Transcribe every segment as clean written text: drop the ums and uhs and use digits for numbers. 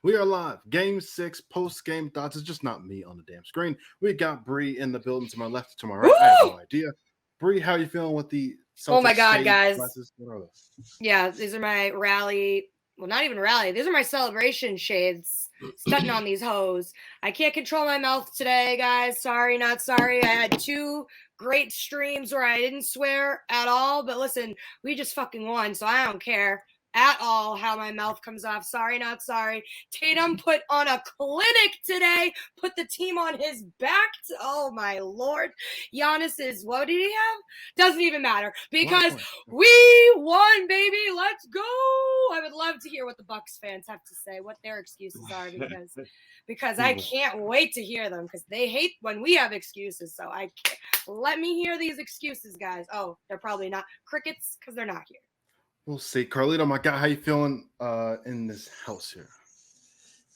We are live. Game 6 post-game thoughts. It's just not me on the damn screen. We got Bree in the building to my left, to my right. Woo! I have no idea. Bree, how are you feeling with the Celtics? Oh my God, guys. Glasses? What are those? Yeah, these are my rally. Well, not even rally. These are my celebration shades. Stunting on these hoes. I can't control my mouth today, guys. Sorry, not sorry. I had 2 great streams where I didn't swear at all. But listen, we just fucking won, so I don't care at all how my mouth comes off. Sorry, not sorry. Tatum put on a clinic today. Put the team on his back. Oh, my Lord. Giannis is, what did he have? Doesn't even matter because we won, baby. Let's go. I would love to hear what the Bucks fans have to say, what their excuses are, because I can't wait to hear them because they hate when we have excuses. So I can't. Let me hear these excuses, guys. Oh, they're probably not crickets because they're not here. We'll see. Carlito, my guy, how you feeling in this house here?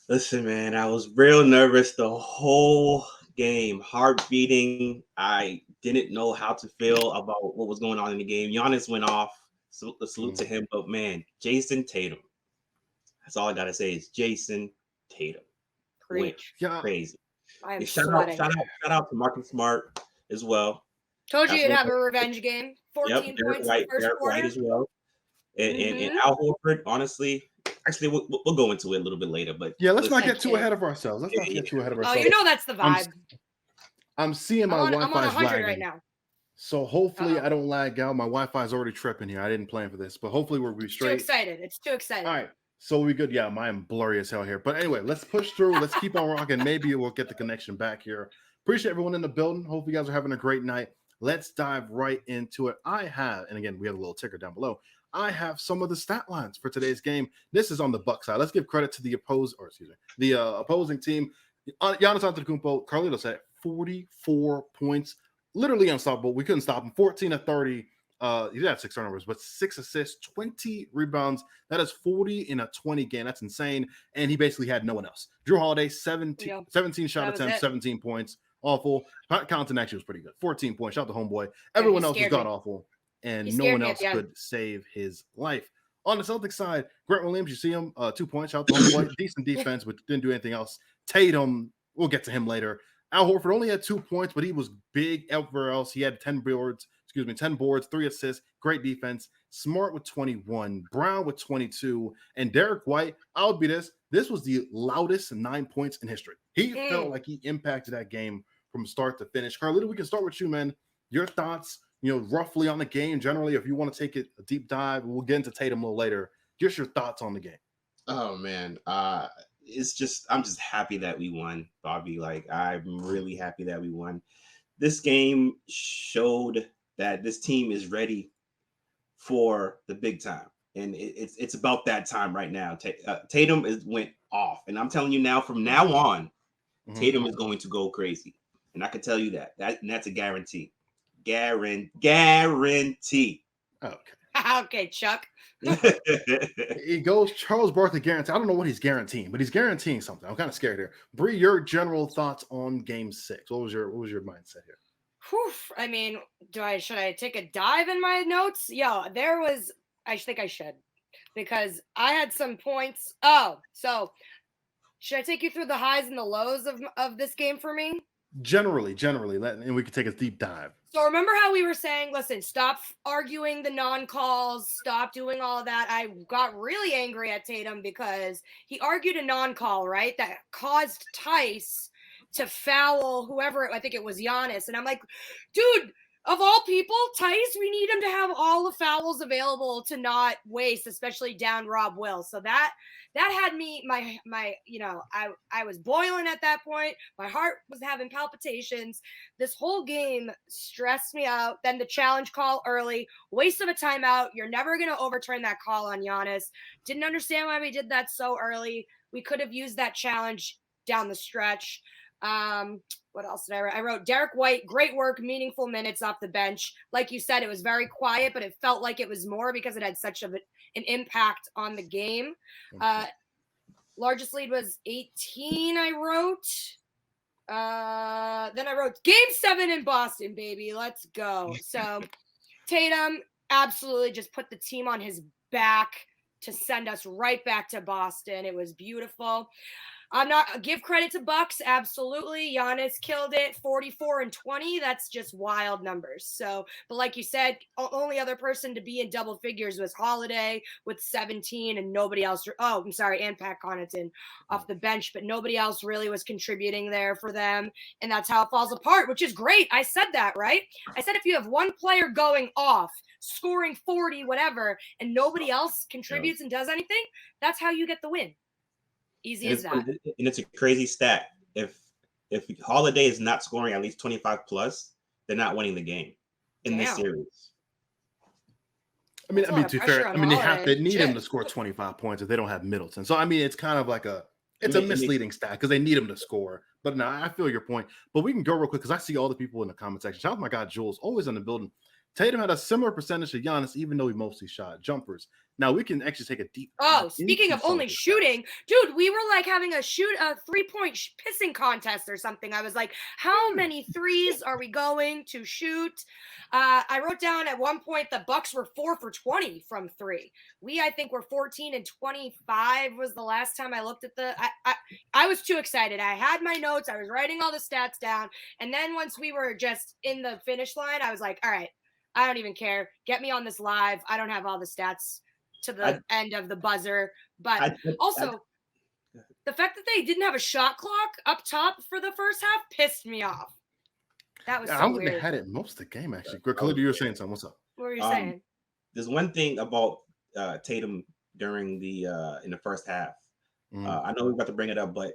Listen, man, I was real nervous the whole game. Heart beating. I didn't know how to feel about what was going on in the game. Giannis went off. Salute to him. But, man, Jason Tatum. That's all I got to say is Jason Tatum. Went crazy. I am shout out to Marcus Smart as well. Told you you'd have a revenge game. 14 points in the first quarter. White as well. And Al Horford, honestly, actually, we'll go into it a little bit later. But yeah, let's not get too ahead of ourselves. Let's not get too ahead of ourselves. Oh, you know that's the vibe. I'm seeing my Wi-Fi's I'm on 100 lagging right now. So hopefully I don't lag out. My Wi-Fi is already tripping here. I didn't plan for this, but hopefully we'll be straight. It's too excited. All right. So we good. Yeah, mine blurry as hell here. But anyway, let's push through. Let's keep on rocking. Maybe we'll get the connection back here. Appreciate everyone in the building. Hope you guys are having a great night. Let's dive right into it. And again, we have a little ticker down below. I have some of the stat lines for today's game. This is on the Bucks side. Let's give credit to the opposing team. Giannis Antetokounmpo, Carlito said 44 points, literally unstoppable. We couldn't stop him. 14 of 30. He had 6 turnovers, but 6 assists, 20 rebounds. That is 40 in a 20 game. That's insane. And he basically had no one else. Drew Holiday, 17 shot attempts, 17 points. Awful. Pat Connaughton actually was pretty good. 14 points. Shout out to homeboy. Everyone else was god-awful. And no one else could save his life. On the Celtics side, Grant Williams, you see him, 2 points. Shout out to homeboy. Decent defense, but didn't do anything else. Tatum, we'll get to him later. Al Horford only had 2 points, but he was big everywhere else. He had 10 boards, 3 assists, great defense. Smart with 21, Brown with 22, and Derrick White, I'll be this was the loudest 9 points in history. He felt like he impacted that game from start to finish. Carlito, we can start with you, man. Your thoughts, roughly on the game. Generally, if you want to take it a deep dive, we'll get into Tatum a little later. Just your thoughts on the game. Oh, man. I'm just happy that we won, Bobby. Like, I'm really happy that we won. This game showed that this team is ready for the big time. And it's about that time right now. Tatum went off. And I'm telling you now, from now on, Tatum is going to go crazy. And I can tell you that's a guarantee. Guarantee. Okay, Chuck. It goes Charles Barkley guarantee. I don't know what he's guaranteeing, but he's guaranteeing something. I'm kind of scared here. Bree, your general thoughts on Game 6? What was your mindset here? Whew. I mean, should I take a dive in my notes? Yeah, I think I should, because I had some points. Oh, so should I take you through the highs and the lows of this game for me? Generally, and we could take a deep dive. So remember how we were saying, listen, stop arguing the non-calls, stop doing all that. I got really angry at Tatum because he argued a non-call, right? That caused Tice to foul whoever, I think it was Giannis. And I'm like, dude, of all people, Tice, we need him to have all the fouls available to not waste, especially down Rob Will. So that had me, I was boiling at that point. My heart was having palpitations. This whole game stressed me out. Then the challenge call early, waste of a timeout. You're never going to overturn that call on Giannis. Didn't understand why we did that so early. We could have used that challenge down the stretch. What else did I write? I wrote Derrick White, great work, meaningful minutes off the bench. Like you said, it was very quiet, but it felt like it was more because it had such an impact on the game. Largest lead was 18, I wrote. Then I wrote Game 7 in Boston, baby. Let's go. So Tatum absolutely just put the team on his back. to send us right back to Boston. It was beautiful. I'm not give credit to Bucks. Absolutely. Giannis killed it. 44 and 20. That's just wild numbers. So, but like you said, only other person to be in double figures was Holiday with 17 and nobody else. Oh, I'm sorry. And Pat Connaughton off the bench, but nobody else really was contributing there for them. And that's how it falls apart, which is great. I said that, right? I said, if you have one player going off, scoring 40, whatever, and nobody else contributes and does anything, that's how you get the win. Easy as that. And it's a crazy stat. If Holiday is not scoring at least 25 plus, they're not winning the game in this series. I mean, to be fair, they need him to score 25 points if they don't have Middleton. So I mean, it's kind of like a misleading stat because they need him to score. But no, I feel your point. But we can go real quick because I see all the people in the comment section. Shout out to my guy Jules, always in the building. Tatum had a similar percentage to Giannis, even though he mostly shot jumpers. Now we can actually take a deep. Oh, speaking of only shooting, dude, we were like having a 3-point pissing contest or something. I was like, how many threes are we going to shoot? I wrote down at one point the Bucks were 4 for 20 from 3. I think we're 14 and 25 was the last time I looked at the. I was too excited. I had my notes. I was writing all the stats down, and then once we were just in the finish line, I was like, all right, I don't even care. Get me on this live. I don't have all the stats to the end of the buzzer. But also, the fact that they didn't have a shot clock up top for the first half pissed me off. That was so weird. They had it most of the game, actually. Khalid, you were saying something. What's up? What were you saying? There's one thing about Tatum during in the first half. I know we're about to bring it up, but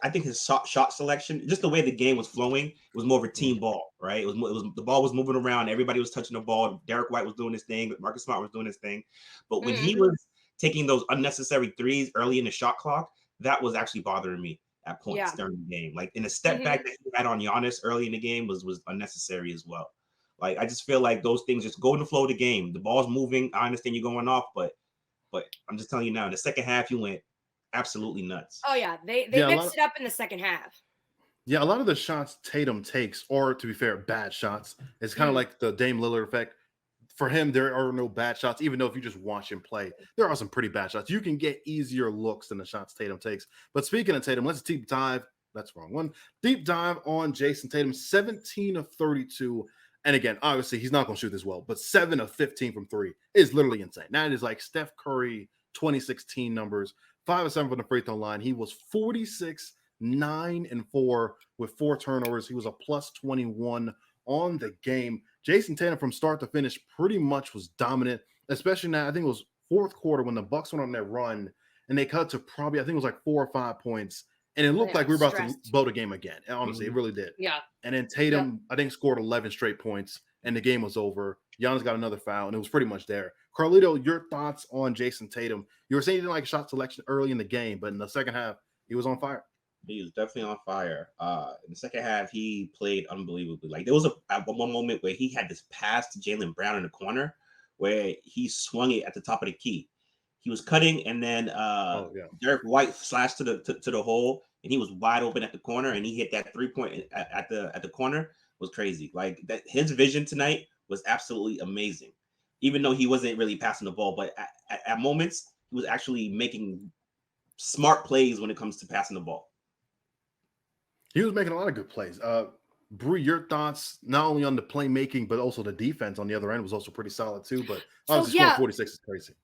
I think his shot selection, just the way the game was flowing, it was more of a team ball, right? It was the ball was moving around, everybody was touching the ball. Derrick White was doing his thing, Marcus Smart was doing his thing. But when he was taking those unnecessary threes early in the shot clock, that was actually bothering me at points during the game. Like in a step back that he had on Giannis early in the game was unnecessary as well. Like I just feel like those things just go in the flow of the game. The ball's moving. I understand you're going off, but I'm just telling you now, in the second half, you went absolutely nuts. Oh yeah, they mixed it up in the second half. Yeah, a lot of the shots Tatum takes, or to be fair, bad shots, it's kind of like the Dame Lillard effect. For him, there are no bad shots, even though if you just watch him play, there are some pretty bad shots. You can get easier looks than the shots Tatum takes. But speaking of Tatum, let's deep dive. That's the wrong one. Deep dive on Jason Tatum, 17 of 32. And again, obviously, he's not going to shoot this well, but 7 of 15 from 3 is literally insane. That is like Steph Curry 2016 numbers. 5 of 7 from the free throw line. He was 46, 9 and 4 with 4 turnovers. He was a plus 21 on the game. Jason Tatum from start to finish pretty much was dominant, especially now. I think it was fourth quarter when the Bucks went on that run and they cut to probably, I think it was like 4 or 5 points. And it looked like we were about to blow the game again. And honestly, it really did. Yeah. And then Tatum, I think, scored 11 straight points and the game was over. Giannis got another foul and it was pretty much there. Carlito, your thoughts on Jason Tatum? You were saying you didn't like shot selection early in the game, but in the second half, he was on fire. He was definitely on fire. In the second half, he played unbelievably. Like there was one moment where he had this pass to Jaylen Brown in the corner where he swung it at the top of the key. He was cutting, and then Derrick White slashed to the hole, and he was wide open at the corner, and he hit that 3-point at the corner. It was crazy. Like that, his vision tonight was absolutely amazing. Even though he wasn't really passing the ball, but at moments he was actually making smart plays when it comes to passing the ball. He was making a lot of good plays. Bree, your thoughts not only on the playmaking, but also the defense on the other end was also pretty solid too. But obviously, scoring 46 is crazy.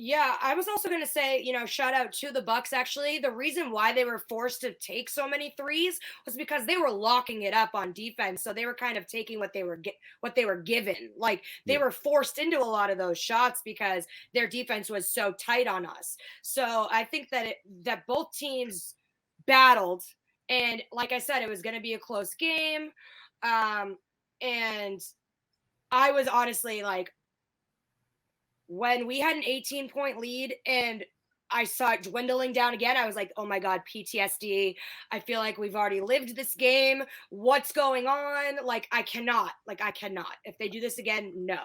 Yeah, I was also going to say, shout out to the Bucks. Actually, the reason why they were forced to take so many threes was because they were locking it up on defense. So they were kind of taking what they were given. Like they were forced into a lot of those shots because their defense was so tight on us. So I think that both teams battled, and like I said, it was going to be a close game. And I was honestly like, when we had an 18-point lead and I saw it dwindling down again, I was like, oh my God, PTSD. I feel like we've already lived this game. What's going on? Like, I cannot. If they do this again, no.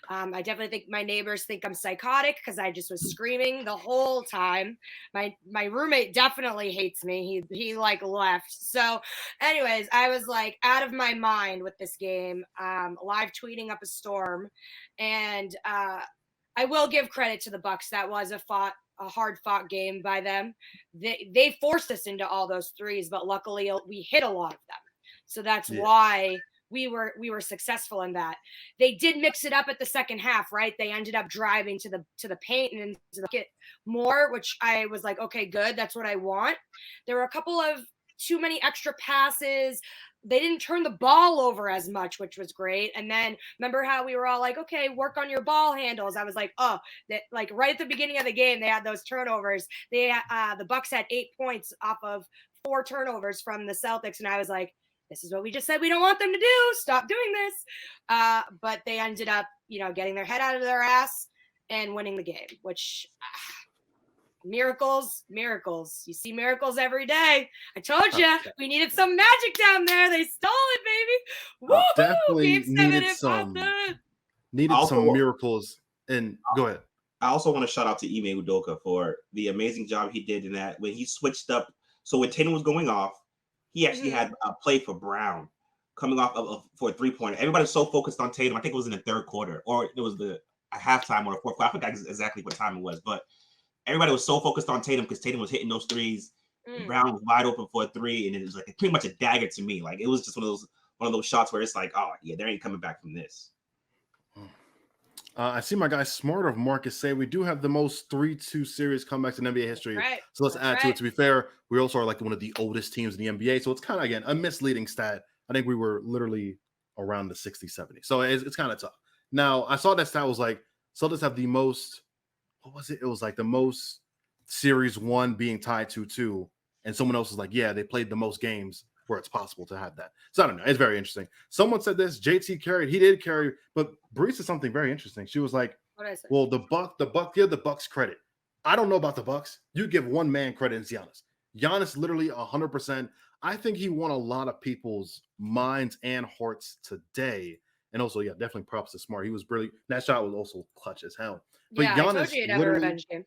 I definitely think my neighbors think I'm psychotic because I just was screaming the whole time. My roommate definitely hates me. He like left. So anyways, I was like out of my mind with this game, live tweeting up a storm. And I will give credit to the Bucks. That was a hard fought game by them. They forced us into all those threes, but luckily we hit a lot of them. So that's why we were successful in that. They did mix it up at the second half, right? They ended up driving to the paint and get more, which I was like, okay, good. That's what I want. There were a couple of too many extra passes. They didn't turn the ball over as much, which was great. And then remember how we were all like, okay, work on your ball handles. I was like, oh, that like right at the beginning of the game, they had those turnovers. The Bucks had 8 points off of 4 turnovers from the Celtics. And I was like, this is what we just said we don't want them to do. Stop doing this. But they ended up, getting their head out of their ass and winning the game, which miracles. You see miracles every day. I told you we needed some magic down there. They stole it, baby. Woo-hoo! Definitely needed also, some miracles. And go ahead. I also want to shout out to Ime Udoka for the amazing job he did in that when he switched up. So when Tatum was going off, he actually had a play for Brown coming off for a 3-pointer. Everybody was so focused on Tatum. I think it was in the third quarter, or it was a halftime or a fourth quarter. I forgot exactly what time it was, but everybody was so focused on Tatum because Tatum was hitting those threes. Brown was wide open for a 3, and it was like pretty much a dagger to me. Like it was just one of those shots where it's like, oh yeah, there ain't coming back from this. I see my guy Smarter of Marcus say we do have the most 3-2 series comebacks in NBA history. Right. So let's add to it. To be fair, we also are like one of the oldest teams in the NBA. So it's kind of, again, a misleading stat. I think we were literally around the 60, 70. So it's kind of tough. Now, I saw that stat was like, Celtics have the most, what was it? It was like the most series one being tied 2-2. And someone else was like, yeah, they played the most games where it's possible to have that. So I don't know. It's very interesting. Someone said this, JT carried. He did carry, but Bree said something very interesting. She was like, well, the Buck, give the Bucks credit. I don't know about the Bucks. You give one man credit, it's Giannis. Giannis literally 100%. I think he won a lot of people's minds and hearts today. And also, yeah, definitely props to Smart. He was brilliant. That shot was also clutch as hell. But yeah, Giannis, I told you you'd have a revenge game.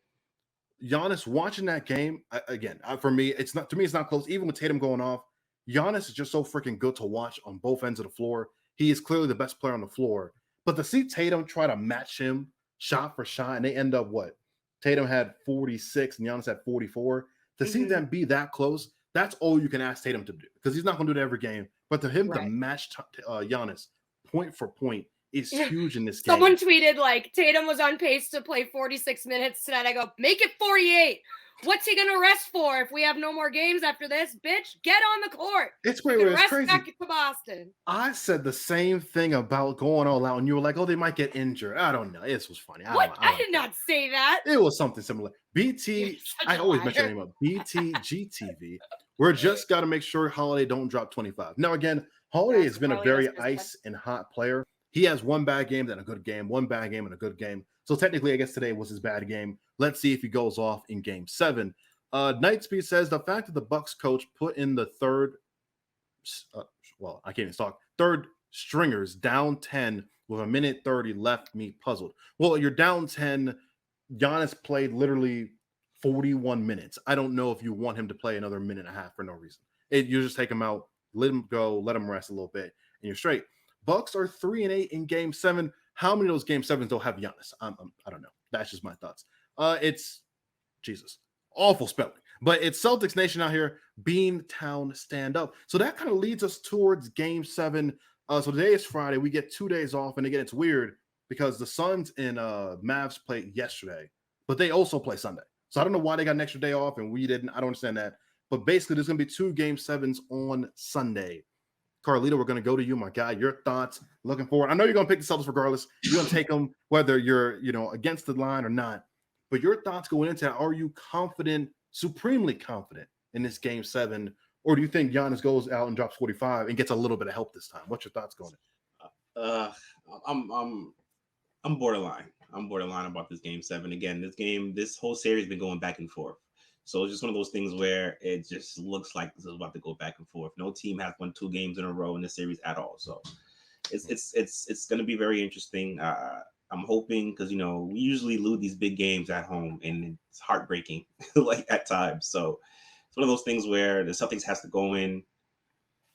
Giannis watching that game, again, for me, it's not close. Even with Tatum going off, Giannis is just so freaking good to watch on both ends of the floor. He is clearly the best player on the floor. But to see Tatum try to match him shot for shot, and they end up what? Tatum had 46 and Giannis had 44. To see them be that close, that's all you can ask Tatum to do because he's not going to do that every game. But to him to match Giannis point for point is huge in this game. Someone tweeted like Tatum was on pace to play 46 minutes tonight. I go, make it 48. What's he gonna rest for if we have no more games after this? Bitch, get on the court. It's crazy. Back to Boston. I said the same thing about going all out, and you were like, "Oh, they might get injured." I don't know. This was funny. I did not say that. It was something similar. BT. I always mention the name of BTGTV. We're just got to make sure Holiday don't drop 25. Now, again, Holiday has been a very ice and hot player. He has one bad game, then a good game, one bad game, and a good game. So technically, I guess today was his bad game. Let's see if he goes off in game 7. Nightspeed says the fact that the Bucks coach put in the third stringers down 10 with 1:30 left me puzzled. Well, you're down 10. Giannis played literally 41 minutes. I don't know if you want him to play another minute and a half for no reason. You just take him out, let him go, let him rest a little bit, and you're straight. Bucks are 3-8 in game 7. How many of those game 7s don't have Giannis? I don't know. That's just my thoughts. It's Jesus. Awful spelling. But it's Celtics Nation out here. Beantown stand up. So that kind of leads us towards game 7. So today is Friday. We get 2 days off. And again, it's weird because the Suns and Mavs played yesterday, but they also play Sunday. So I don't know why they got an extra day off and we didn't. I don't understand that. But basically, there's going to be 2 game 7s on Sunday. Carlito, we're going to go to you, my guy. Your thoughts looking forward. I know you're going to pick the Celtics regardless. You're going to take them whether you're, against the line or not. But your thoughts going into that, are you confident, supremely confident in this game 7? Or do you think Giannis goes out and drops 45 and gets a little bit of help this time? What's your thoughts going in? I'm borderline. I'm borderline about this game 7. Again, this whole series has been going back and forth. So it's just one of those things where it just looks like this is about to go back and forth. No team has won 2 games in a row in this series at all. So it's going to be very interesting. I'm hoping because, we usually lose these big games at home and it's heartbreaking like at times. So it's one of those things where the Celtics has to go in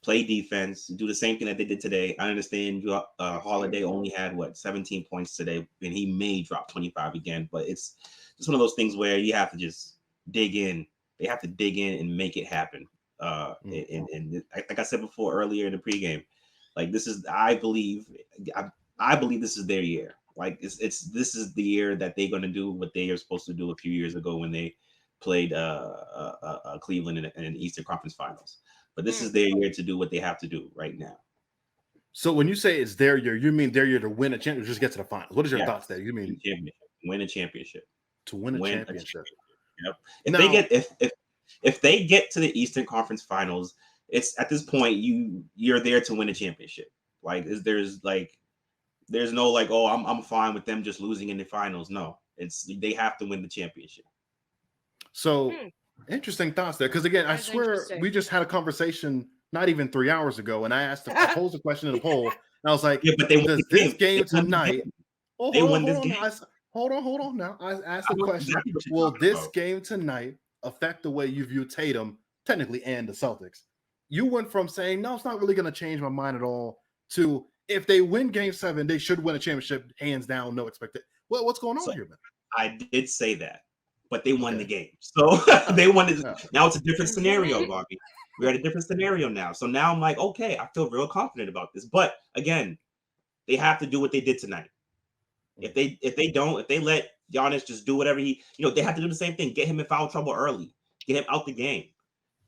play defense, do the same thing that they did today. I understand Holiday only had 17 points today, and he may drop 25 again, but it's just one of those things where you have to just dig in. They have to dig in and make it happen. And like I said before earlier in the pregame, like this is, I believe this is their year. Like this is the year that they're going to do what they are supposed to do a few years ago when they played Cleveland in an Eastern Conference Finals. But this is their year to do what they have to do right now. So when you say it's their year, you mean their year to win a championship, just get to the finals? What is your thoughts there? You mean win a championship? To win a championship. Yep. If they get to the Eastern Conference Finals, it's at this point you're there to win a championship. Like there's no like, oh, I'm fine with them just losing in the finals. No, they have to win the championship. So interesting thoughts there, because again, I swear we just had a conversation not even 3 hours ago, and I posed a question in the poll, and I was like, but they does this game tonight? They won this game. Hold on. Now I asked the question: will this game tonight affect the way you view Tatum, technically, and the Celtics? You went from saying no, it's not really going to change my mind at all, to if they win Game 7, they should win a championship, hands down, no expected. Well, what's going on here, man? I did say that, but they won the game, so they won it. Now it's a different scenario, Bobby. We're at a different scenario now. So now I'm like, okay, I feel real confident about this. But again, they have to do what they did tonight. If they let Giannis just do whatever they have to do the same thing. Get him in foul trouble early. Get him out the game.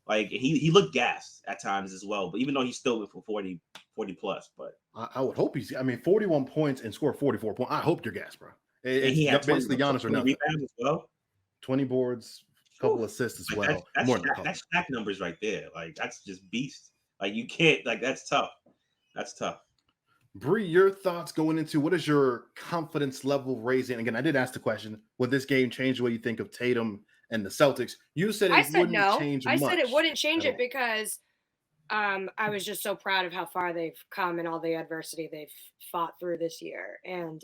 Like he looked gassed at times as well. But even though he's still with 40 plus, but I would hope 41 points and scored 44 points. I hope you're gassed, bro. He had basically Giannis or nothing. As well. 20 boards, couple assists as well. That's stack numbers right there. Like that's just beast. Like you can't, like that's tough. That's tough. Bree, your thoughts going into what is your confidence level raising? Again, I did ask the question: would this game change the way you think of Tatum and the Celtics? You said it wouldn't change much. I said it wouldn't change it because I was just so proud of how far they've come and all the adversity they've fought through this year, and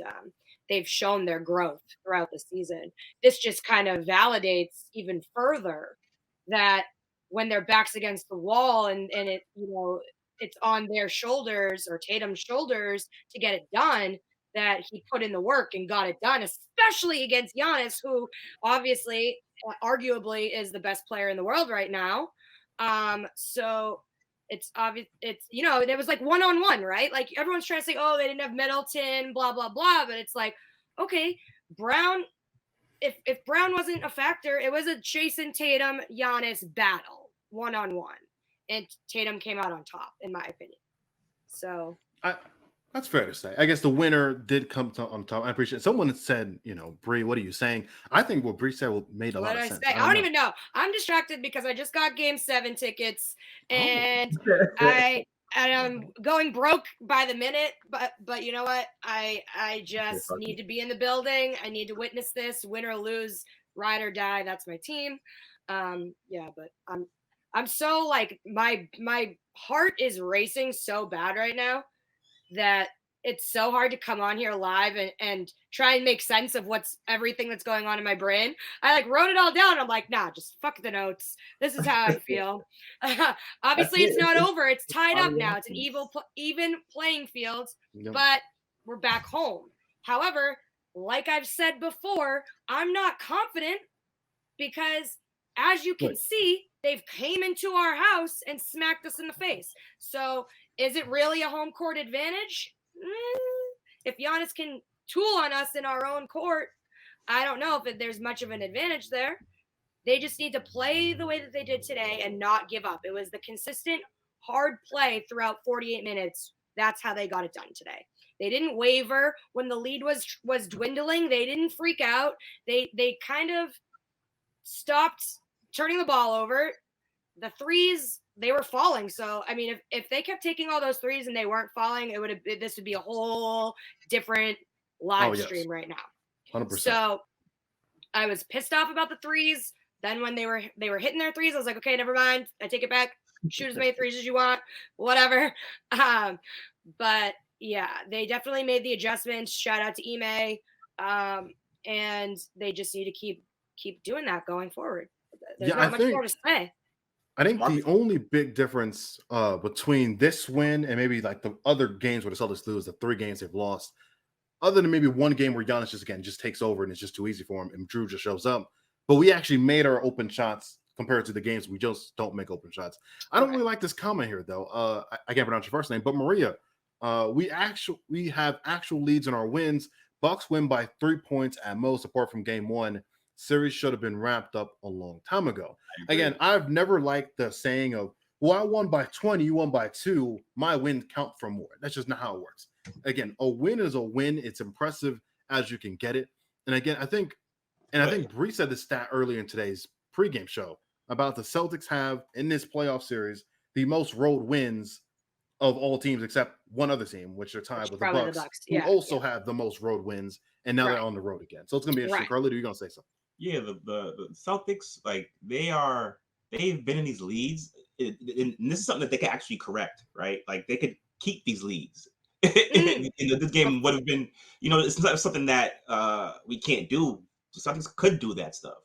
they've shown their growth throughout the season. This just kind of validates even further that when their back's against the wall and it, it's on their shoulders or Tatum's shoulders to get it done, that he put in the work and got it done, especially against Giannis, who obviously, arguably, is the best player in the world right now. So it's obvious. It's, it was like one-on-one, right? Like everyone's trying to say, oh, they didn't have Middleton, blah, blah, blah. But it's like, okay, Brown, if Brown wasn't a factor, it was a Jason Tatum, Giannis battle, one-on-one. And Tatum came out on top, in my opinion. So that's fair to say. I guess the winner did come on top. I appreciate it. Someone said, Bree, what are you saying? I think what Bree said made a lot of sense. I don't even know. I'm distracted because I just got Game 7 tickets, and I'm going broke by the minute. But you know what? I just need to be in the building. I need to witness this, win or lose, ride or die. That's my team. But I'm so like my heart is racing so bad right now that it's so hard to come on here live and try and make sense of everything that's going on in my brain. I wrote it all down. I'm like, nah, just fuck the notes. This is how I feel. Obviously it's not over. It's tied up now. It's an even playing field, but we're back home. However, like I've said before, I'm not confident because as you can see, they've came into our house and smacked us in the face. So is it really a home court advantage? If Giannis can tool on us in our own court, I don't know if there's much of an advantage there. They just need to play the way that they did today and not give up. It was the consistent, hard play throughout 48 minutes. That's how they got it done today. They didn't waver when the lead was dwindling. They didn't freak out. They kind of stopped turning the ball over. The threes, they were falling. So, I mean, if they kept taking all those threes and they weren't falling, this would be a whole different live stream right now. 100%. So I was pissed off about the threes. Then when they were hitting their threes, I was like, okay, never mind. I take it back. Shoot as many threes as you want, whatever. But yeah, they definitely made the adjustments. Shout out to Ime. And they just need to keep doing that going forward. There's not much more to say. I think Marcus, the only big difference between this win and maybe like the other games where the Celtics lose, the 3 games they've lost, other than maybe one game where Giannis just takes over and it's just too easy for him and Drew just shows up. But we actually made our open shots compared to the games we just don't make open shots. I don't really like this comment here though. I can't pronounce your first name, but Maria, we have actual leads in our wins. Bucks win by 3 points at most, apart from game 1. Series should have been wrapped up a long time ago. Again, I've never liked the saying of, well, I won by 20, you won by 2. My win count for more. That's just not how it works. Again, a win is a win. It's impressive as you can get it. And again, I think Bree said this stat earlier in today's pregame show about the Celtics have in this playoff series the most road wins of all teams except one other team, which are tied with the Bucks, who also have the most road wins, and now they're on the road again. So it's gonna be interesting. Carlito, you're gonna say something? Yeah, the Celtics, like they've been in these leads, and this is something that they can actually correct, right? Like they could keep these leads. This game would have been, it's not something that we can't do. The Celtics could do that stuff.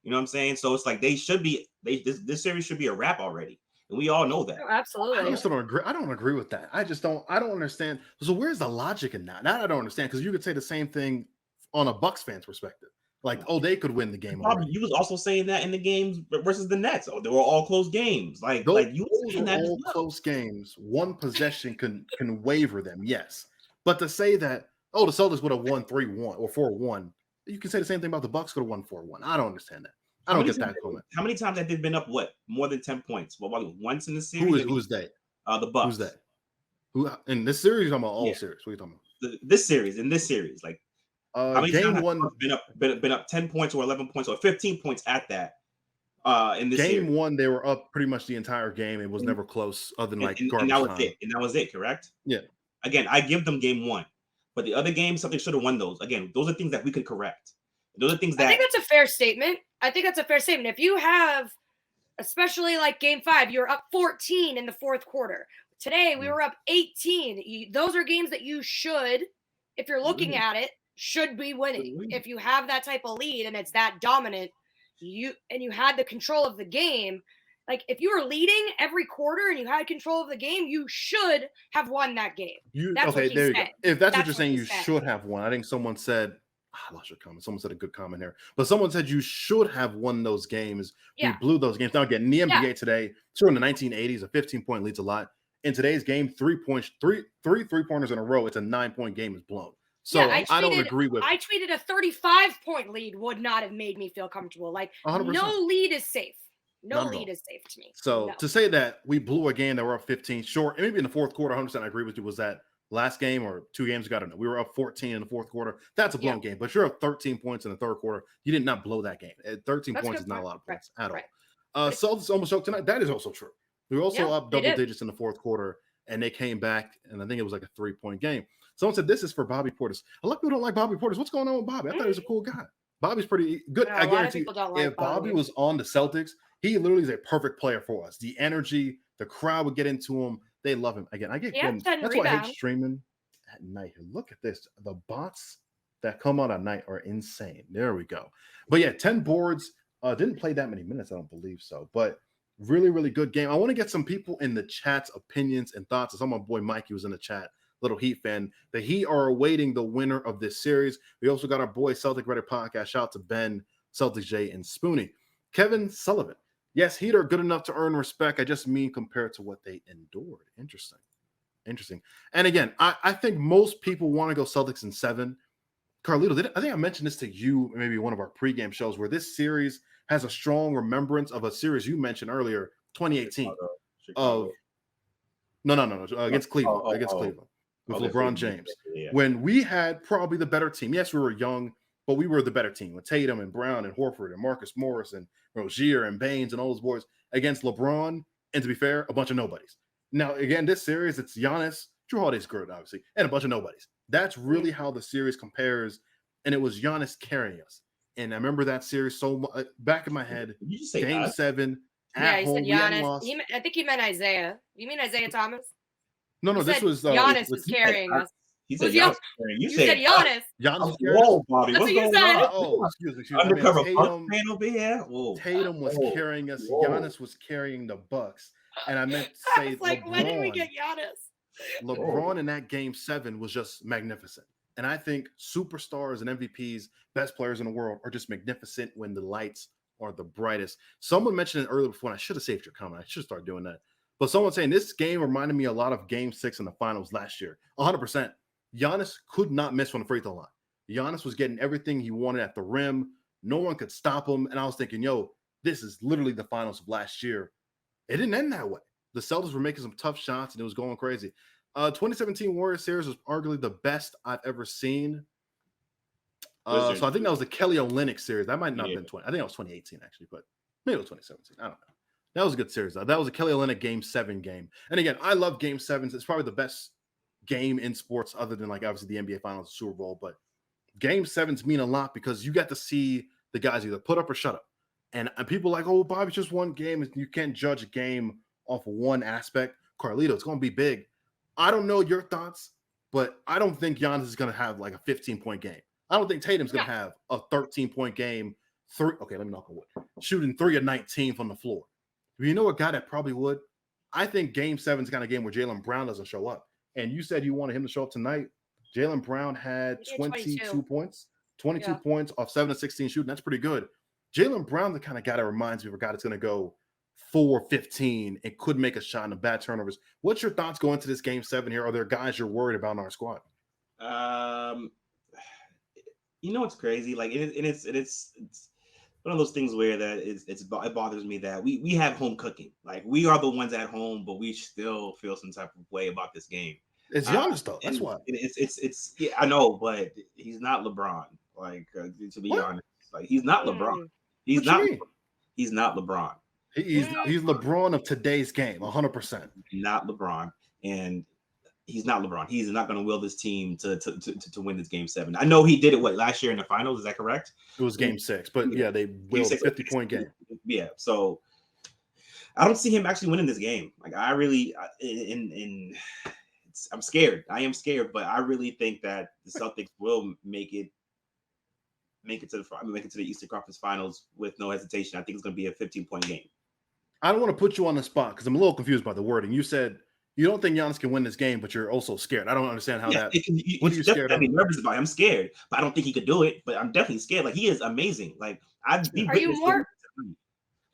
You know what I'm saying? So it's like they should be. This series should be a wrap already. And we all know that. Oh, absolutely. I just don't agree. I don't agree with that. I don't understand. So where's the logic in that? That I don't understand, because you could say the same thing on a Bucks fan's perspective. Like, oh, they could win the game. You was also saying that in the games versus the Nets. Oh, they were all close games. Those are all close games. One possession can waver them, yes. But to say that, oh, the Celtics would have won 3-1 or 4-1, you can say the same thing about the Bucks could have won 4-1. I don't understand that. I don't get that comment. How many times have they been up? What, more than 10 points? Well, once in the series. Who's they? The Bucks. Who's that? Who in this series? I'm all series. What are you talking about? In this series, like how many game times one been up 10 points or 11 points or 15 points at that. In this game series. 1, they were up pretty much the entire game. It was never close, other than garbage that was time. it. And that was it. Correct. Yeah. Again, I give them game 1, but the other games, something should have won those. Again, those are things that we could correct. Those are things that I think that's a fair statement. If you have, especially like game 5, you're up 14 in the fourth quarter. Today, we were up 18. Those are games that you should, if you're looking at it, should be winning. If you have that type of lead and it's that dominant, you had the control of the game. Like, if you were leading every quarter and you had control of the game, you should have won that game. There you go. If that's what you're saying, you should have won. I think someone said, I lost your comment. Someone said a good comment here, but someone said you should have won those games. Yeah. We blew those games. Now again, in the NBA today, sure, in the 1980s, a 15-point lead's a lot. In today's game, 3 points, three three-pointers in a row, it's a 9-point game is blown. So I don't agree with. I tweeted a 35-point lead would not have made me feel comfortable. Like 100%. No lead is safe. No lead is safe to me. So to say that we blew a game that we're up 15, sure, and maybe in the fourth quarter, 100% I agree with you. Was that last game or 2 games ago? I don't know. We were up 14 in the fourth quarter. That's a blown game. But you're up 13 points in the third quarter. You did not blow that game. 13 points is not a lot of points at all. Celtics almost choked tonight. That is also true. We were also up double digits in the fourth quarter, and they came back, and I think it was like a 3-point game. Someone said this is for Bobby Portis. A lot of people don't like Bobby Portis. What's going on with Bobby? I thought he was a cool guy. Bobby's pretty good. I guarantee you, if Bobby was on the Celtics, he literally is a perfect player for us. The energy, the crowd would get into him. They love him. Again, that's why I hate streaming at night. Look at this. The bots that come out at night are insane. There we go. But yeah, 10 boards. Didn't play that many minutes, I don't believe so. But really, really good game. I want to get some people in the chat's opinions and thoughts. I saw my boy Mikey was in the chat, little Heat fan. The Heat are awaiting the winner of this series. We also got our boy Celtic Reddit podcast. Shout out to Ben, Celtics J, and Spoonie. Kevin Sullivan. Yes, Heat are good enough to earn respect. I just mean compared to what they endured. Interesting. And again, I think most people want to go Celtics in 7. Carlito, I think I mentioned this to you maybe one of our pregame shows, where this series has a strong remembrance of a series you mentioned earlier, 2018. Chicago. No, against Cleveland. Cleveland with LeBron James. Yeah. When we had probably the better team. Yes, we were young, but we were the better team with Tatum and Brown and Horford and Marcus Morris and Rozier and Baines and all those boys against LeBron. And to be fair, a bunch of nobodies. Now, again, this series, it's Giannis, Drew Holiday's good, obviously, and a bunch of nobodies. That's really how the series compares. And it was Giannis carrying us. And I remember that series so much back in my head. Did you say Game 7. Yeah, he said Giannis. I think he meant Isaiah. You mean Isaiah Thomas? No, this was Giannis was carrying us. He said Giannis. Giannis. You said Giannis. Giannis was Whoa, Bobby, That's what's what you going said. on? Oh, excuse me. I mean, Undercover Tatum, fan over here. Whoa. Tatum was Whoa. carrying us. Whoa. Giannis was carrying the Bucks, and I meant to I say was like, when did we LeBron. get Giannis? LeBron in that game 7 was just magnificent. And I think superstars and MVPs, best players in the world, are just magnificent when the lights are the brightest. Someone mentioned it earlier before, and I should have saved your comment. I should start doing that. But someone saying this game reminded me a lot of game 6 in the finals last year. 100%. Giannis could not miss from the free throw line. Giannis was getting everything he wanted at the rim. No one could stop him. And I was thinking, yo, this is literally the finals of last year. It didn't end that way. The Celtics were making some tough shots, and it was going crazy. 2017 Warriors series was arguably the best I've ever seen. So I think that was the Kelly Olynyk series. That might not have been 20. I think that was 2018 actually, but maybe it was 2017. I don't know. That was a good series though. That was a Kelly Olynyk Game 7 game. And again, I love Game 7s. It's probably the best game in sports other than like obviously the NBA Finals, Super Bowl. But Game 7s mean a lot because you got to see the guys either put up or shut up. And people are like, oh, Bobby, just one game. You can't judge a game off of one aspect. Carlito, it's going to be big. I don't know your thoughts, but I don't think Giannis is going to have like a 15-point game. I don't think Tatum's going to have a 13-point game. Okay, let me knock on wood. Shooting 3 of 19 from the floor. You know a guy that probably would? I think Game 7 is the kind of game where Jaylen Brown doesn't show up. And you said you wanted him to show up tonight. Jaylen Brown had 22 points. 22 points off 7 of 16 shooting. That's pretty good. Jaylen Brown, the kind of guy that reminds me of a guy that's going to go 4-15 and could make a shot in the bad turnovers. What's your thoughts going to this Game 7 here? Are there guys you're worried about in our squad? You know what's crazy? Like it's one of those things where it bothers me that we have home cooking. Like we are the ones at home, but we still feel some type of way about this game. It's Giannis though. That's why. It's yeah, I know, but he's not LeBron. Like to be honest, like he's not LeBron. He's not LeBron. He's LeBron of today's game, 100%. Not LeBron, and he's not LeBron. He's not going to will this team to win this Game 7. I know he did it last year in the finals. Is that correct? It was Game 6, but yeah, they willed a 50-point game. Yeah, so I don't see him actually winning this game. Like I really, I'm scared. I am scared, but I really think that the Celtics will make it to the Eastern Conference Finals with no hesitation. I think it's going to be a 15-point game. I don't want to put you on the spot because I'm a little confused by the wording. You said you don't think Giannis can win this game, but you're also scared. I don't understand how that. What are you scared of? Nervous about it. I'm scared, but I don't think he could do it. But I'm definitely scared. Like he is amazing. Like I've been. Are you more?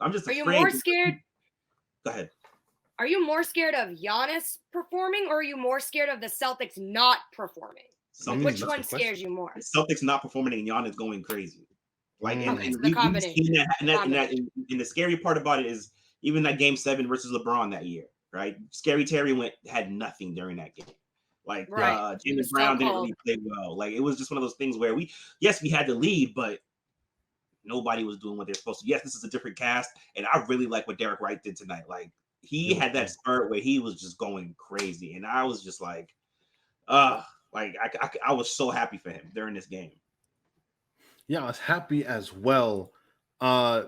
I'm just. Are you more scared? Go ahead. Are you more scared of Giannis performing, or are you more scared of the Celtics not performing? Which one scares you more? The Celtics not performing and Giannis going crazy. Like the combination. And the scary part about it is even that Game 7 versus LeBron that year, right? Scary Terry had nothing during that game. Like James Brown didn't really play well. Like it was just one of those things where we had the lead, but nobody was doing what they're supposed to. Yes, this is a different cast, and I really like what Derrick White did tonight. Like he had that spurt where he was just going crazy, and I was just like, I was so happy for him during this game. Yeah, I was happy as well. I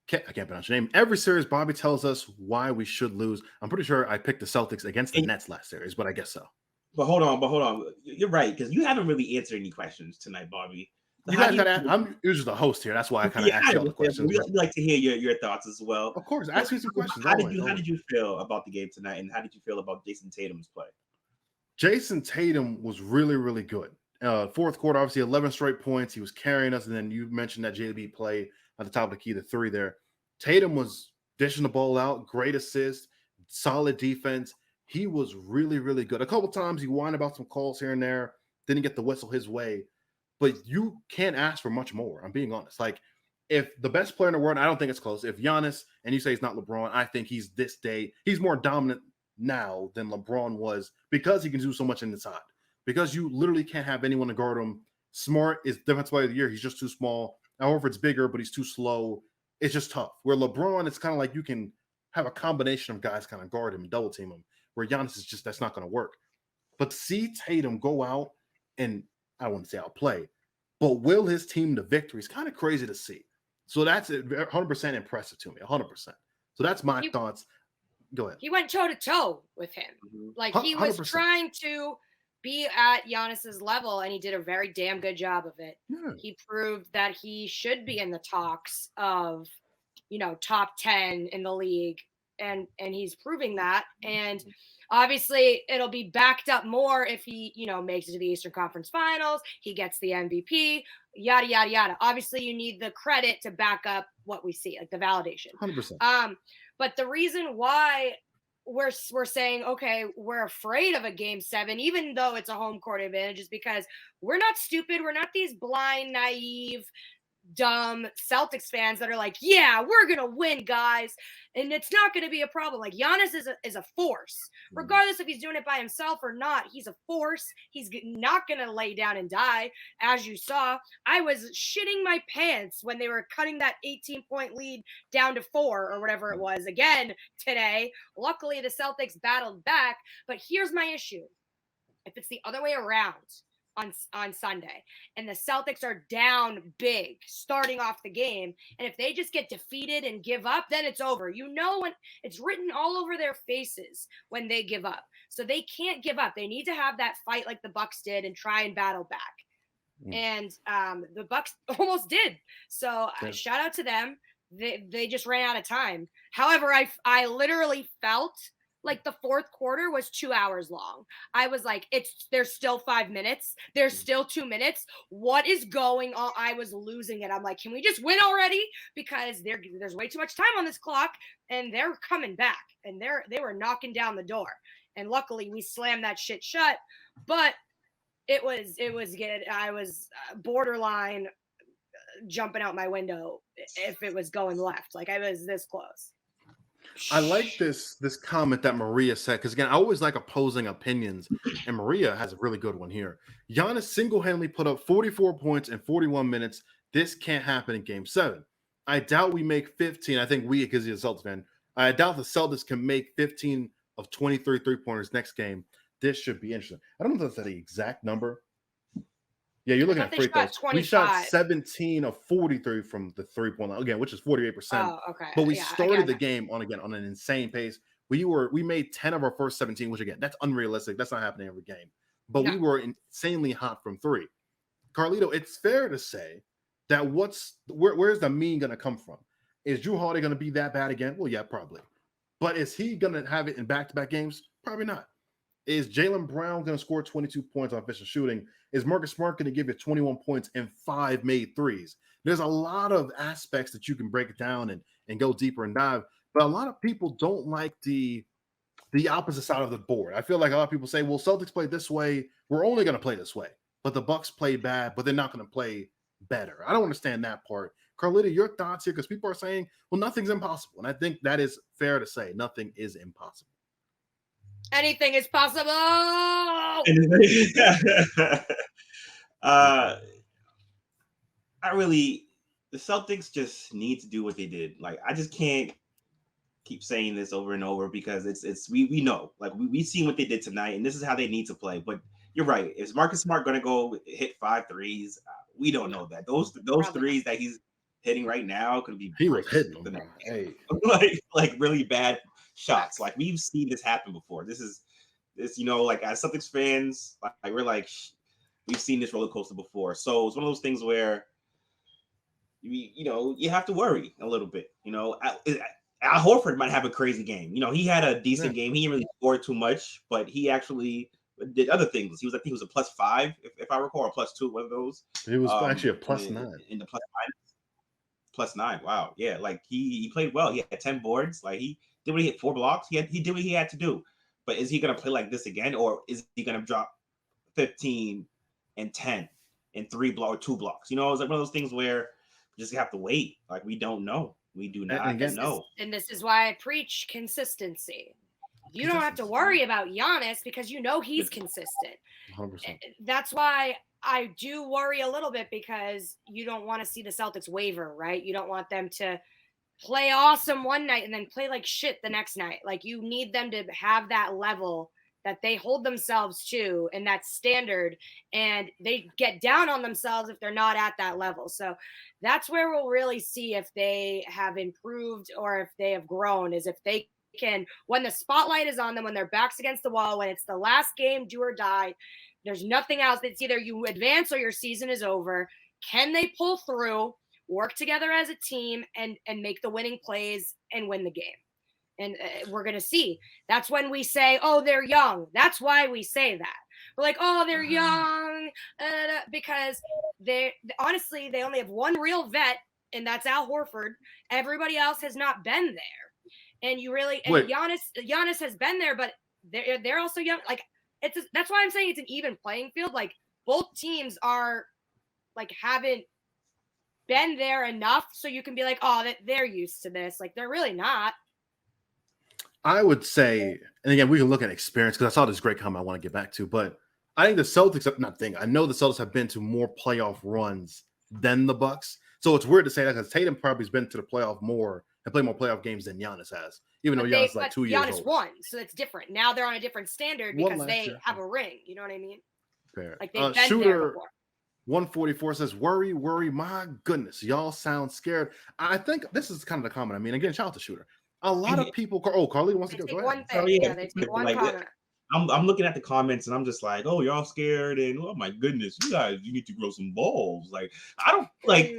can't pronounce your name. Every series, Bobby tells us why we should lose. I'm pretty sure I picked the Celtics against the Nets last series, but I guess so. But hold on. You're right, because you haven't really answered any questions tonight, Bobby. I'm usually the host here. That's why I kind of ask you all the questions. We'd like to hear your thoughts as well. Of course, ask me some questions. How did you feel about the game tonight, and how did you feel about Jason Tatum's play? Jason Tatum was really, really good. Fourth quarter, obviously 11 straight points. He was carrying us, and then you mentioned that JB play at the top of the key, the 3 there. Tatum was dishing the ball out, great assist, solid defense. He was really, really good. A couple times he whined about some calls here and there, didn't get the whistle his way, but you can't ask for much more. I'm being honest. Like, if the best player in the world, I don't think it's close. If Giannis, and you say he's not LeBron, I think he's more dominant now than LeBron was because he can do so much inside. Because you literally can't have anyone to guard him. Smart is defensive player of the year. He's just too small. Now Horford's bigger, but he's too slow. It's just tough. Where LeBron, it's kind of like you can have a combination of guys kind of guard him and double team him. Where Giannis is just, that's not going to work. But to see Tatum go out and, I don't want to say outplay, but will his team to victory is kind of crazy to see. So that's 100% impressive to me, 100%. So that's my thoughts. Go ahead. He went toe-to-toe with him. Like he was 100%. Trying to be at Giannis's level, and he did a very damn good job of it. Yeah. He proved that he should be in the talks of, top 10 in the league, and he's proving that. And obviously, it'll be backed up more if he, makes it to the Eastern Conference Finals. He gets the MVP, yada yada yada. Obviously, you need the credit to back up what we see, like the validation. 100%. But the reason why we're saying, okay, we're afraid of a game 7, even though it's a home court advantage, is because we're not stupid. We're not these blind, naive, dumb Celtics fans that are like, yeah, we're going to win, guys. And it's not going to be a problem. Like, Giannis is a force. Regardless if he's doing it by himself or not, he's a force. He's not going to lay down and die. As you saw, I was shitting my pants when they were cutting that 18-point lead down to 4 or whatever it was again today. Luckily, the Celtics battled back. But here's my issue. If it's the other way around, on Sunday, and the Celtics are down big starting off the game, and if they just get defeated and give up, then it's over. When it's written all over their faces when they give up. So they can't give up. They need to have that fight like the Bucks did and try and battle back. And the Bucks almost did. So shout out to them. They just ran out of time. However, I literally felt like the fourth quarter was 2 hours long. I was like, there's still 5 minutes. There's still 2 minutes. What is going on? I was losing it. I'm like, can we just win already? Because there's way too much time on this clock, and they're coming back, and they were knocking down the door. And luckily we slammed that shit shut. But it was good. I was borderline jumping out my window if it was going left. Like, I was this close. I like this comment that Maria said, because again, I always like opposing opinions, and Maria has a really good one here. Giannis single-handedly put up 44 points in 41 minutes. This can't happen in Game 7. I doubt we make 15. I think we, because he's a Celtics fan, I doubt the Celtics can make 15 of 23 three-pointers next game. This should be interesting. I don't know if that's the exact number. Yeah, you're looking at free throws. We shot 17 of 43 from the three-point line, again, which is 48%. Oh, okay. But we started the game on an insane pace. We made 10 of our first 17, which again, that's unrealistic. That's not happening every game. But we were insanely hot from 3. Carlito, it's fair to say that where's the mean going to come from? Is Jrue Holiday going to be that bad again? Well, yeah, probably. But is he going to have it in back-to-back games? Probably not. Is Jaylen Brown going to score 22 points on efficient shooting? Is Marcus Smart going to give you 21 points and 5 made threes? There's a lot of aspects that you can break it down and go deeper and dive. But a lot of people don't like the opposite side of the board. I feel like a lot of people say, well, Celtics play this way. We're only going to play this way. But the Bucks play bad, but they're not going to play better. I don't understand that part. Carlita, your thoughts here? Because people are saying, well, nothing's impossible. And I think that is fair to say. Nothing is impossible. Anything is possible. The Celtics just need to do what they did. Like, I just can't keep saying this over and over, because we know, like, we've seen what they did tonight, and this is how they need to play. But you're right. Is Marcus Smart going to go hit 5 threes? We don't know that. Those threes that he's hitting right now could be. He was hitting them. Hey. like really bad shots. Like, we've seen this happen before. This like, as Celtics fans, like, we're like, we've seen this roller coaster before. So it's one of those things where you have to worry a little bit. Al Horford might have a crazy game. He had a decent game. He didn't really score too much, but he actually did other things. He was a +5, if I recall, or +2, one of those. He was actually a +9 in the +9. Wow, yeah, like he played well. He had 10 boards. Like, he did what he hit 4 blocks. He did what he had to do. But is he going to play like this again, or is he going to drop 15 and 10 and 2 blocks? It's like one of those things where we just have to wait. Like, we don't know. We do not know. And this is why I preach consistency. You don't have to worry about Giannis, because he's consistent. 100%. That's why I do worry a little bit, because you don't want to see the Celtics waver, right? You don't want them to play awesome one night and then play like shit the next night. Like, you need them to have that level that they hold themselves to, and that standard, and they get down on themselves if they're not at that level. So that's where we'll really see if they have improved or if they have grown, is if they can, when the spotlight is on them, when their back's against the wall, when it's the last game, do or die, there's nothing else. It's either you advance or your season is over. Can they pull through, work together as a team, and make the winning plays and win the game? And we're going to see. That's when we say, oh, they're young. That's why we say that. We're like, oh, they're young, because honestly, they only have one real vet, and that's Al Horford. Everybody else has not been there. And Giannis has been there, but they're also young. Like, that's why I'm saying it's an even playing field. Like, both teams are like haven't been there enough, so you can be like, oh, they're used to this. Like, they're really not. I would say, and again, we can look at experience because I saw this great comment I want to get back to, but I think the Celtics, I know the Celtics have been to more playoff runs than the Bucks. So it's weird to say that because Tatum probably has been to the playoff more and played more playoff games than Giannis has, even though Giannis is like 2 years old. Giannis won, so it's different. Now they're on a different standard because they have a ring. You know what I mean? Fair. Like they've been there before. 144 says, worry, my goodness, y'all sound scared. I think this is kind of the comment. I mean, again, shout out to Shooter. A lot of people, Carlito wants to go. Go ahead. They take one comment. I'm looking at the comments and I'm just like, oh, y'all scared, and oh my goodness, you need to grow some balls. Like, I don't like.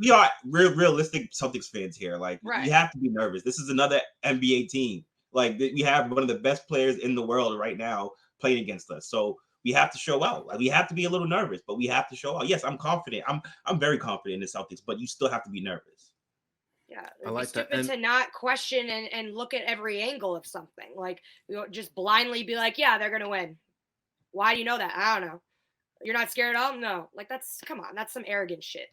We are realistic Celtics fans here. Like, you have to be nervous. This is another NBA team. Like, we have one of the best players in the world right now playing against us. So we have to show out. Like, we have to be a little nervous, but we have to show out. Yes, I'm confident. I'm very confident in the Celtics, but you still have to be nervous. Yeah, it'd be stupid to not question and look at every angle of something. Like, you know, just blindly be like, yeah, they're gonna win. Why do you know that? I don't know. You're not scared at all? No. Like, come on, that's some arrogant shit.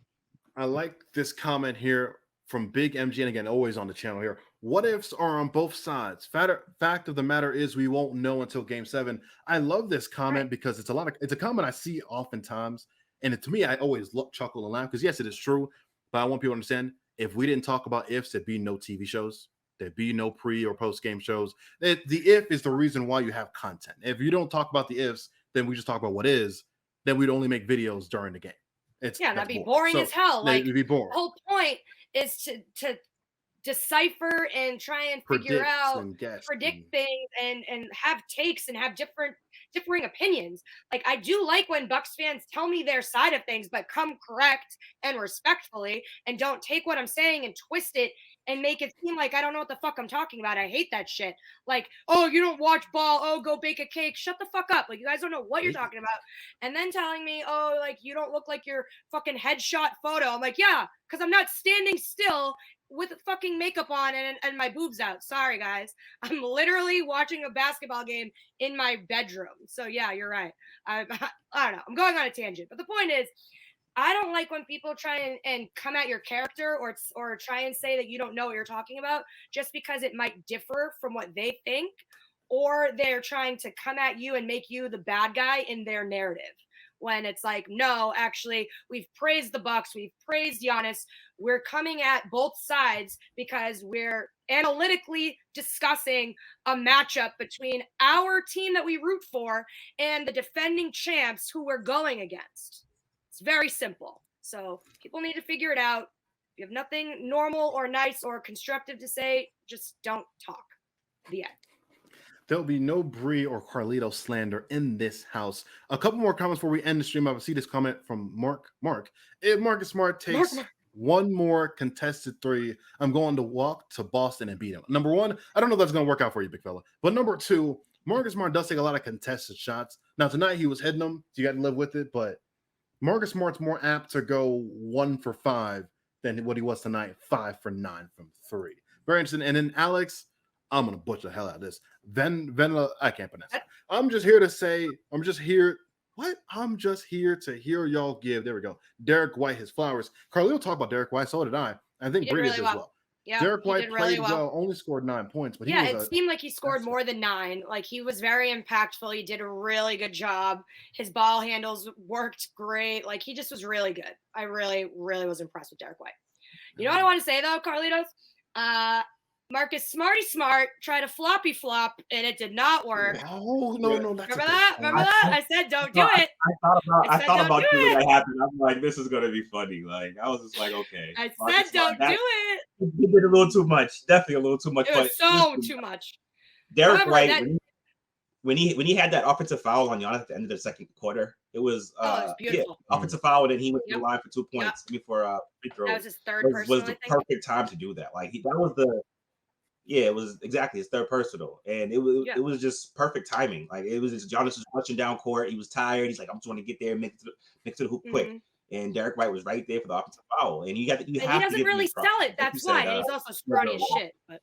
I like this comment here from Big MG, and again, always on the channel here. What ifs are on both sides. Fact of the matter is we won't know until Game 7. I love this comment because it's a comment I see oftentimes, and to me, I always chuckle and laugh because yes, it is true, but I want people to understand. If we didn't talk about ifs, there'd be no TV shows. There'd be no pre or post game shows. The if is the reason why you have content. If you don't talk about the ifs, then we just talk about what is. Then we'd only make videos during the game. That'd be boring as hell. Like, it'd be boring. The whole point is to decipher and try and figure out, predict things and have takes and have differing opinions. Like, I do like when Bucks fans tell me their side of things, but come correct and respectfully, and don't take what I'm saying and twist it and make it seem like I don't know what the fuck I'm talking about. I hate that shit. Like, oh, you don't watch ball. Oh, go bake a cake. Shut the fuck up. Like, you guys don't know what you're talking about. And then telling me, oh, like, you don't look like your fucking headshot photo. I'm like, yeah, because I'm not standing still with fucking makeup on and my boobs out. Sorry, guys. I'm literally watching a basketball game in my bedroom. So, yeah, you're right. I don't know. I'm going on a tangent. But the point is, I don't like when people try and come at your character or try and say that you don't know what you're talking about just because it might differ from what they think, or they're trying to come at you and make you the bad guy in their narrative. When it's like, no, actually, we've praised the Bucks, we've praised Giannis. We're coming at both sides because we're analytically discussing a matchup between our team that we root for and the defending champs who we're going against. It's very simple. So people need to figure it out. If you have nothing normal or nice or constructive to say, just don't talk. The end. There'll be no Bree or Carlito slander in this house. A couple more comments before we end the stream. I will see this comment from Mark. If Marcus Smart takes one more contested three, I'm going to walk to Boston and beat him. Number one, I don't know if that's going to work out for you, big fella. But number two, Marcus Smart does take a lot of contested shots. Now, tonight he was hitting them, so you got to live with it. But Marcus Smart's more apt to go 1 for 5 than what he was tonight, 5 for 9 from 3. Very interesting. And then Alex, I'm gonna butcher the hell out of this. Venla, I can't pronounce it. I'm just here to hear y'all give. There we go. Derrick White his flowers. Carlito talked about Derrick White, so did I. I think Brady did as well. Yeah, Derrick White played well, only scored 9 points, but it seemed like he scored more than 9. Like, he was very impactful. He did a really good job. His ball handles worked great. Like, he just was really good. I really, really was impressed with Derrick White. You know what I want to say though, Carlitos? Marcus Smarty Smart tried a floppy flop, and it did not work. Oh no, that's Remember that? Remember that? I said don't do it. I thought about you when that happened. I'm like, this is gonna be funny. Like, I was just like, okay. I said don't do it. He did a little too much. Definitely a little too much. It was too much. Derrick White, when he had that offensive foul on Giannis at the end of the second quarter, it was beautiful. Offensive foul, and then he went to the line for 2 points before free throw. That was his third personal. Was the perfect time to do that. Like that was the. Yeah, it was exactly his third personal, and it was just perfect timing. Like it was just Giannis was rushing down court. He was tired. He's like, I'm just want to get there, make it to the hoop quick. And Derrick White was right there for the offensive foul. And he doesn't really sell it. That's why. And he's also scrawny as shit. But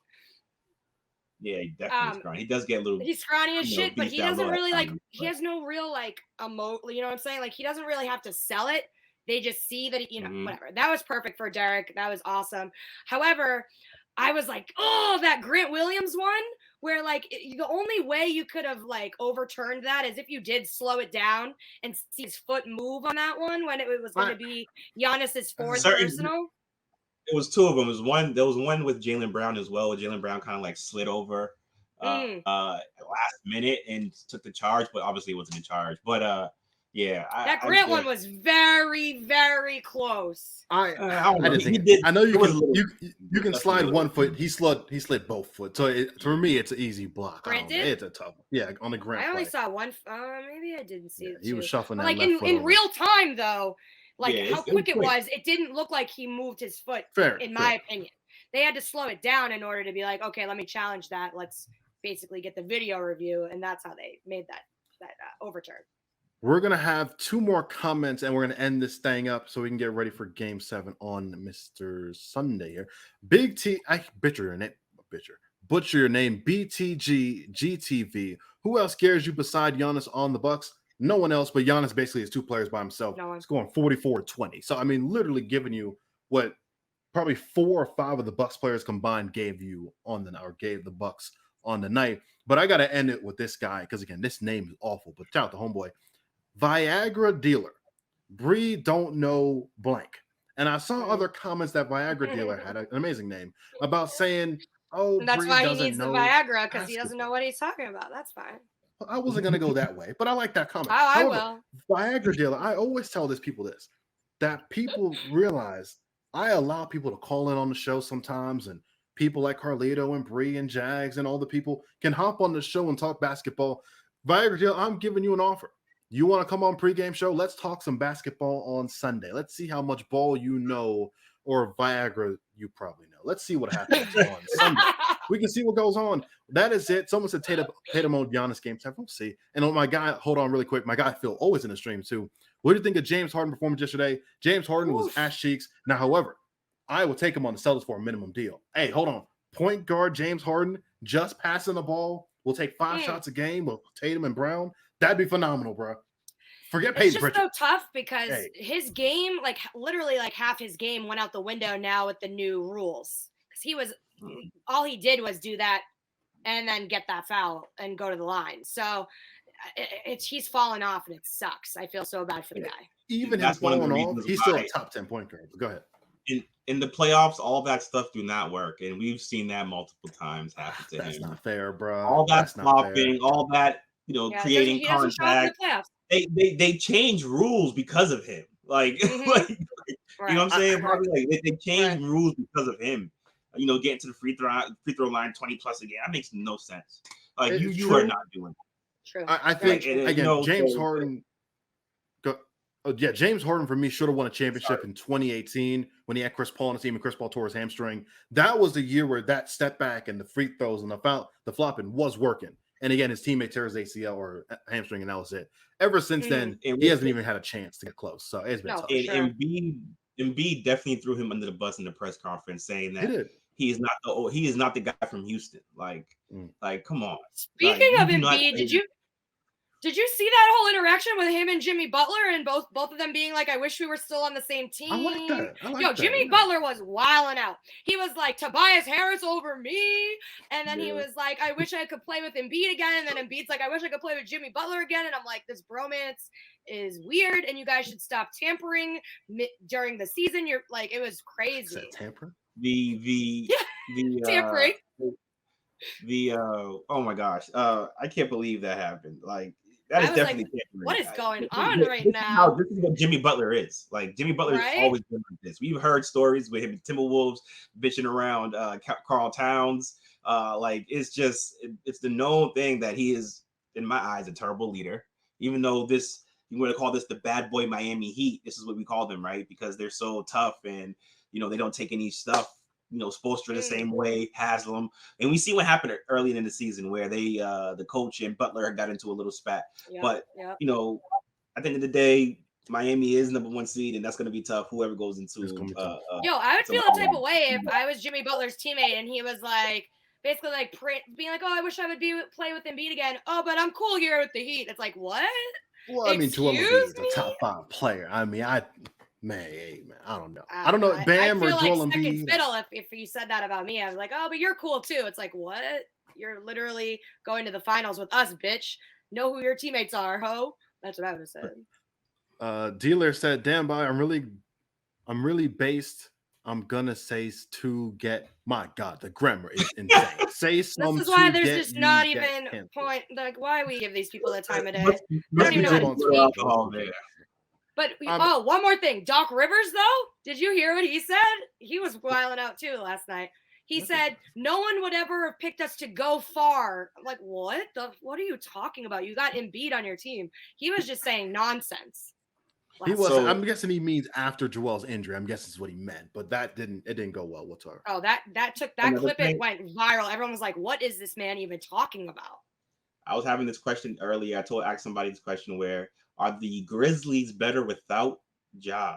yeah, he definitely is scrawny. He does get a little. He's scrawny as shit, but he doesn't really he has no real you know what I'm saying? Like he doesn't really have to sell it. They just see that whatever. That was perfect for Derrick. That was awesome. However, I was like, oh, that Grant Williams one, where the only way you could have overturned that is if you did slow it down and see his foot move on that one when it was going to be Giannis's fourth personal. It was two of them. There was one with Jaylen Brown as well. Jaylen Brown kind of slid over last minute and took the charge, but obviously it wasn't in charge. But yeah, that Grant one was very, very close. I didn't think I know you can slide one foot. He slid both foot. So for me, it's an easy block. Grant did? It's a tough one. Yeah, on the Grant. I only saw one. Maybe I didn't see it. He was shuffling that left foot in real time though. How quick it was, it didn't look like he moved his foot. In my opinion, they had to slow it down in order to be like, okay, let me challenge that. Let's basically get the video review, and that's how they made that overturn. We're going to have two more comments, and we're going to end this thing up so we can get ready for Game 7 on Mr. Sunday here. Big T, I butcher your name. Butcher your name. BTG GTV. Who else scares you beside Giannis on the Bucks? No one else, but Giannis basically is two players by himself. No one. It's going 44-20. So, I mean, literally giving you what probably 4 or 5 of the Bucks players combined gave you gave the Bucks on the night. But I got to end it with this guy because, again, this name is awful. But shout out to homeboy. Viagra dealer. Bree don't know blank. And I saw other comments that Viagra dealer had an amazing name about saying, oh, and that's Bree why he needs the Viagra because he basketball. doesn't know what he's talking about. That's fine. I wasn't going to go that way, but I like that comment. Oh, However, I will. Viagra dealer, I always tell people this, that people realize I allow people to call in on the show sometimes, and people like Carlito and Bree and Jags and all the people can hop on the show and talk basketball. Viagra dealer, I'm giving you an offer. You want to come on pregame show? Let's talk some basketball on Sunday. Let's see how much ball you know, or Viagra you probably know. Let's see what happens on Sunday. We can see what goes on. That is it. Someone said Tatum on Giannis Game 7. We'll see. And my guy, hold on really quick. My guy Phil, always in the stream too. What do you think of James Harden performance yesterday? James Harden was ass cheeks. Now, however, I will take him on the Celtics for a minimum deal. Hey, hold on. Point guard James Harden just passing the ball. We'll take 5 shots a game with Tatum and Brown. That'd be phenomenal, bro. Forget Peyton Pritchard. It's just so tough because his game, literally half his game went out the window now with the new rules. Because all he did was do that and then get that foul and go to the line. So he's fallen off and it sucks. I feel so bad for the guy. Even him falling off, he's still a top 10 point guard. Go ahead. In the playoffs, all that stuff do not work, and we've seen that multiple times happen to him. That's not fair, bro. All that flopping, all that creating contact. They change rules because of him. You know what I'm saying? Probably they change rules because of him. Getting to the free throw line 20 plus again. That makes no sense. You are not doing that. True. I think James Harden. James Harden for me should have won a championship in 2018 when he had Chris Paul on the team and Chris Paul tore his hamstring. That was the year where that step back and the free throws and the flopping was working. And again, his teammate tears ACL or hamstring, and that was it. Ever since then, he hasn't even had a chance to get close. So it's been tough. And Embiid definitely threw him under the bus in the press conference, saying that he is not the guy from Houston. Come on. Speaking of Embiid, did you see that whole interaction with him and Jimmy Butler and both of them being like, I wish we were still on the same team? I like that. Jimmy Butler was wilding out. He was like, Tobias Harris over me. And then he was like, I wish I could play with Embiid again. And then Embiid's like, I wish I could play with Jimmy Butler again. And I'm like, this bromance is weird. And you guys should stop tampering during the season. You're like, it was crazy. Is that tampering? The oh my gosh, I can't believe that happened. Like that is definitely tampering. What is going on right now? This is what Jimmy Butler is. Like Jimmy Butler has always been like this. We've heard stories with him and Timberwolves bitching around Karl Towns. Like it's the known thing that he is, in my eyes, a terrible leader. Even though you want to call this the bad boy Miami Heat, this is what we call them, right? Because they're so tough and they don't take any stuff. Spoelstra the same way, Haslam, and we see what happened early in the season where they, the coach and Butler got into a little spat. But at the end of the day, Miami is number 1 seed, and that's going to be tough. Whoever goes into, I would feel the type of way if I was Jimmy Butler's teammate and he was like, basically like being like, oh, I wish I would play with Embiid again. Oh, but I'm cool here with the Heat. It's like, what? Well, I mean, Joel Embiid is a top 5 player. I mean, Man, I don't know. I don't know. Bam or Joel like Embiid. Fiddle if you said that about me. I was like, oh, but you're cool too. It's like, what? You're literally going to the finals with us, bitch. Know who your teammates are, ho. That's what I would have said. Dealer said, damn, boy, I'm really based. I'm gonna say to get. My God, the grammar is insane. Say some. This is why there's just not even point. Like, why we give these people the time of day? I don't even know what to speak. But one more thing. Doc Rivers, though, did you hear what he said? He was wilding out too last night. He said no one would ever have picked us to go far. I'm like, what are you talking about? You got Embiid on your team. He was just saying nonsense. I'm guessing he means after Joel's injury. I'm guessing is what he meant, but it didn't go well whatsoever. Oh, that clip, it went viral. Everyone was like, what is this man even talking about? I was having this question earlier. I asked somebody this question where, are the Grizzlies better without Ja?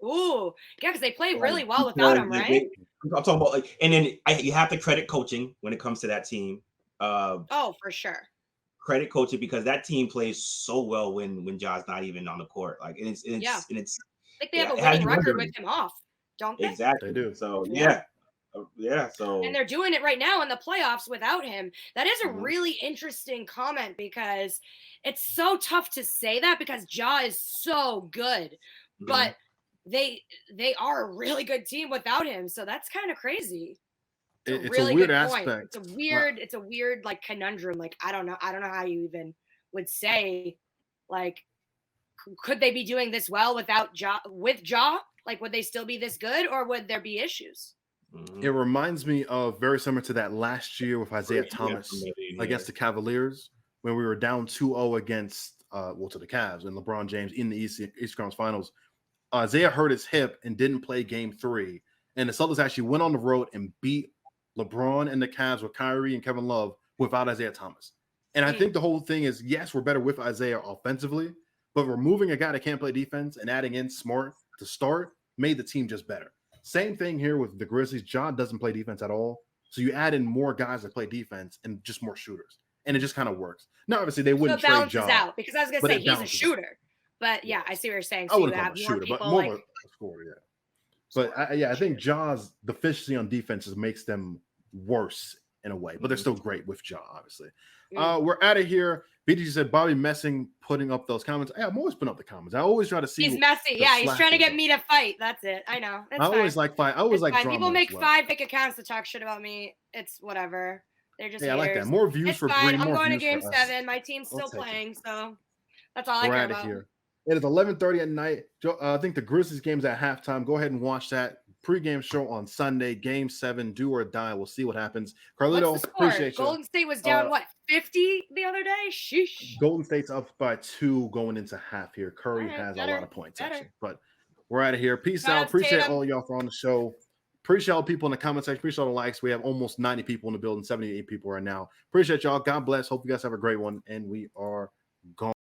Ooh, yeah, because they play really well without him, right? I'm talking about and then you have to credit coaching when it comes to that team. For sure. Credit coaching because that team plays so well when Ja's not even on the court. Like and it's like they have a winning record with him off, don't they? Exactly. They do. So so and they're doing it right now in the playoffs without him. That is a really interesting comment because it's so tough to say that because Ja is so good, but they are a really good team without him. So that's kind of crazy. It's really a weird aspect. Point. It's a weird like conundrum. Like I don't know how you even would say like could they be doing this well without Ja? Like would they still be this good or would there be issues? It reminds me of very similar to that last year with Isaiah Thomas against the Cavaliers when we were down 2-0 against to the Cavs and LeBron James in the East Conference Finals. Isaiah hurt his hip and didn't play Game 3, and the Celtics actually went on the road and beat LeBron and the Cavs with Kyrie and Kevin Love without Isaiah Thomas. And I think the whole thing is, yes, we're better with Isaiah offensively, but removing a guy that can't play defense and adding in Smart to start made the team just better. Same thing here with the Grizzlies. John doesn't play defense at all. So you add in more guys that play defense and just more shooters. And it just kind of works. Now, obviously, they wouldn't trade John. So it balances out because I was going to say he's a shooter. But yeah, I see what you're saying. So I wouldn't call him a shooter, but more of a scorer, yeah. But I think Ja's deficiency on defenses makes them worse in a way. But they're still great with Ja, obviously. We're out of here. BDG said Bobby Messing putting up those comments. Hey, I'm always putting up the comments. I always try to see. He's messy. Yeah, he's trying to get me to fight. That's it. I know. I always like fight. I always like drama. People make 5 fake accounts to talk shit about me. It's whatever. They're just I like that. More views for Bree. I'm going to Game 7. My team's still playing, so that's all I care about. Here. It is 11:30 at night. I think the Grizzlies game's at halftime. Go ahead and watch that pregame show on Sunday. Game 7, do or die. We'll see what happens. Carlito, appreciate you. Golden State was down 50 the other day. Sheesh. Golden State's up by 2 going into half here. Curry has a lot of points actually, but we're out of here. Peace out. Appreciate Tatum. All y'all for on the show. Appreciate all the people in the comment section. Appreciate all the likes. We have almost 90 people in the building, 78 people right now. Appreciate y'all. God bless. Hope you guys have a great one, and we are gone.